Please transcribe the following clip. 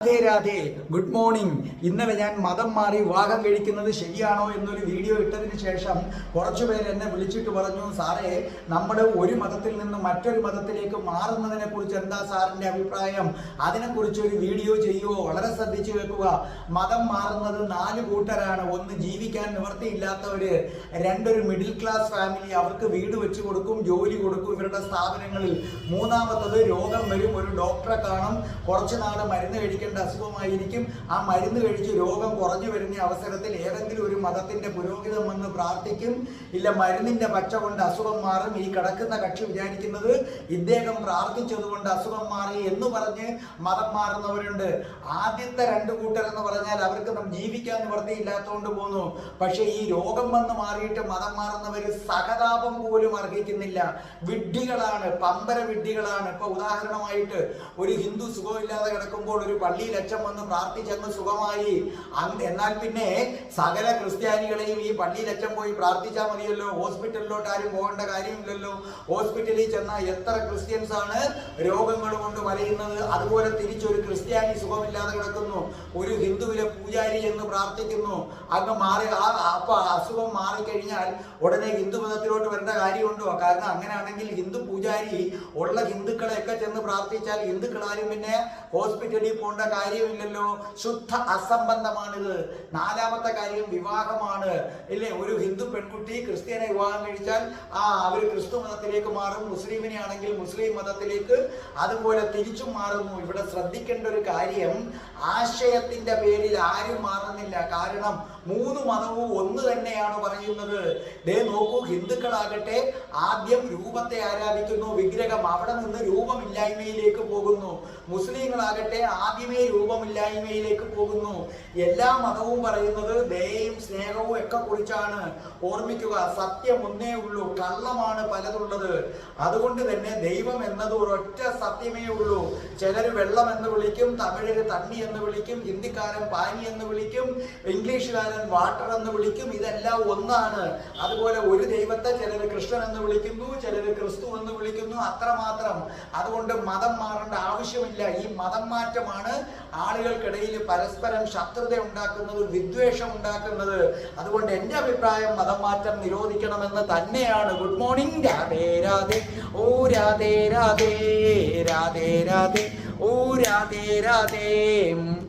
Radhe good morning. ഇന്നലെ ഞാൻ മതം മാറി വിവാഹം കഴിക്കുന്നത് ശരിയാണോ എന്നൊരു വീഡിയോ ഇട്ടതിന് ശേഷം കുറച്ചുപേർ എന്നെ വിളിച്ചിട്ട് പറഞ്ഞു, സാറേ, നമ്മൾ ഒരു മതത്തിൽ നിന്ന് മറ്റൊരു മതത്തിലേക്ക് മാറുന്നതിനെ കുറിച്ച് എന്താ സാറിന്റെ അഭിപ്രായം? അതിനെക്കുറിച്ച് ഒരു വീഡിയോ ചെയ്യുമോ? വളരെ ശ്രദ്ധിച്ചു കേൾക്കുക. മതം മാറുന്നത് 4 കൂട്ടരാണ്. ഒന്ന്, ജീവിക്കാൻ നിവൃത്തിയില്ലാത്തവര്. 2, ഒരു മിഡിൽ ക്ലാസ് ഫാമിലി, അവർക്ക് വീട് വെച്ച് കൊടുക്കും, ജോലി കൊടുക്കും ഇവരുടെ സ്ഥാപനങ്ങളിൽ. 3, രോഗം വരും, ഒരു ഡോക്ടറെ കാണും, കുറച്ച് നാൾ മരുന്ന് കഴിക്കേണ്ട അസുഖമായിരിക്കും. ആ മരുന്ന് കഴിച്ച് രോഗം കുറഞ്ഞു വരുന്ന അവസരത്തിൽ ഏതെങ്കിലും ഒരു മതത്തിന്റെ പുരോഹിതം വന്ന് പ്രാർത്ഥിക്കും. ഇല്ല, മരുന്നിന്റെ പച്ച കൊണ്ട് അസുഖം മാറും. ഈ കിടക്കുന്ന കക്ഷി വിചാരിക്കുന്നത് ഇദ്ദേഹം പ്രാർത്ഥിച്ചത് കൊണ്ട് അസുഖം മാറി എന്ന് പറഞ്ഞ് മതം മാറുന്നവരുണ്ട്. ആദ്യത്തെ 2 കൂട്ടർ എന്ന് പറഞ്ഞാൽ അവർക്ക് ജീവിക്കാൻ നിവൃത്തിയില്ലാത്തതുകൊണ്ട് പോന്നു. പക്ഷെ ഈ രോഗം വന്ന് മാറിയിട്ട് മതം മാറുന്നവര് സഹതാപം പോലും അർഹിക്കുന്നില്ല. വിഡ്ഢികളാണ്, പമ്പര വിഡ്ഢികളാണ്. ഇപ്പൊ ഉദാഹരണമായിട്ട് ഒരു ഹിന്ദു സുഖമില്ലാതെ കിടക്കുമ്പോൾ ഒരു പള്ളിയിൽ അച്ഛൻ വന്ന് പ്രാർത്ഥിച്ചെന്ന് സുഖമായി. എന്നാൽ പിന്നെ സകല ക്രിസ്ത്യാനികളെയും ഈ പള്ളിയിൽ അച്ഛൻ പോയി പ്രാർത്ഥിച്ചാൽ മതിയല്ലോ, ഹോസ്പിറ്റലിലോട്ട് ആരും പോകേണ്ട കാര്യമില്ലല്ലോ. ഹോസ്പിറ്റലിൽ ചെന്നാൽ എത്ര ക്രിസ്ത്യൻസ് ആണ് രോഗങ്ങൾ കൊണ്ട് വലയുന്നത്. അതുപോലെ തിരിച്ചൊരു ക്രിസ്ത്യാനി സുഖമില്ലാതെ കിടക്കുന്നു, ഒരു ഹിന്ദുവിലെ പൂജാരി എന്ന് പ്രാർത്ഥിക്കുന്നു. അങ്ങ് മാറി അപ്പൊ അസുഖം മാറിക്കഴിഞ്ഞാൽ ഉടനെ ഹിന്ദു മതത്തിലോട്ട് വരേണ്ട കാര്യമുണ്ടോ? കാരണം അങ്ങനെയാണെങ്കിൽ ഹിന്ദു പൂജാരി ഉള്ള ഹിന്ദുക്കളെയൊക്കെ ചെന്ന് പ്രാർത്ഥിച്ചാൽ ഹിന്ദുക്കളാരും പിന്നെ ഹോസ്പിറ്റലിൽ പോകേണ്ട കാര്യമില്ലല്ലോ. ശുദ്ധ അസംബന്ധമാണിത്. 4ാമത്തെ കാര്യം വിവാഹമാണ്. ഇല്ലേ, ഒരു ഹിന്ദു പെൺകുട്ടി ക്രിസ്ത്യനെ വിവാഹം കഴിച്ചാൽ അവർ ക്രിസ്തു മതത്തിലേക്ക് മാറും, മുസ്ലിമിനെ ആണെങ്കിൽ മുസ്ലിം മതത്തിലേക്ക്, അതുപോലെ തിരിച്ചും മാറുന്നു. ഇവിടെ ശ്രദ്ധിക്കേണ്ട ഒരു കാര്യം, ആശയത്തിന്റെ പേരിൽ ആരും മാറുന്നില്ല. കാരണം 3 മതവും ഒന്ന് തന്നെയാണ് പറയുന്നത്. നോക്കൂ, ഹിന്ദുക്കളാകട്ടെ ആദ്യം രൂപത്തെ ആരാധിക്കുന്നു, വിഗ്രഹം, അവിടെ നിന്ന് രൂപമില്ലായ്മയിലേക്ക് പോകുന്നു. മുസ്ലിങ്ങളാകട്ടെ ആദ്യമേ രൂപമില്ലായ്മയിലേക്ക് പോകുന്നു. എല്ലാ മതവും പറയുന്നത് ദയയും സ്നേഹവും ഒക്കെ കുറിച്ചാണ്. ഓർമ്മിക്കുക, സത്യം ഒന്നേ ഉള്ളൂ, കള്ളമാണ് പലതുള്ളത്. അതുകൊണ്ട് തന്നെ ദൈവം എന്നത് ഒരൊറ്റ സത്യമേ ഉള്ളൂ. ചിലർ വെള്ളം എന്ന് വിളിക്കും, തമിഴര് തണ്ണി എന്ന് വിളിക്കും, ഹിന്ദിക്കാരൻ പാനി എന്ന് വിളിക്കും, ഇംഗ്ലീഷുകാരൻ വാട്ടർ എന്ന് വിളിക്കും. ഇതെല്ലാം ഒന്നാണ്. അതുപോലെ ഒരു ദൈവത്തെ ചിലർ കൃഷ്ണൻ എന്ന് വിളിക്കുന്നു, ചിലർ ക്രിസ്തു എന്ന് വിളിക്കുന്നു, അത്രമാത്രം. അതുകൊണ്ട് മതം മാറേണ്ട ആവശ്യമില്ല. ഈ മതം മാറ്റമാണ് ആളുകൾക്കിടയിൽ പരസ്പരം ശത്രുത ഉണ്ടാക്കുന്നത്, വിദ്വേഷം ഉണ്ടാക്കുന്നത്. അതുകൊണ്ട് എന്റെ അഭിപ്രായം മതം മാറ്റം നിരോധിക്കണമെന്ന് തന്നെയാണ്. Good morning. രാധേ രാധേ, ഓ രാധേ രാധേ, രാധേ രാധേ, ഓ രാധേ രാധേ.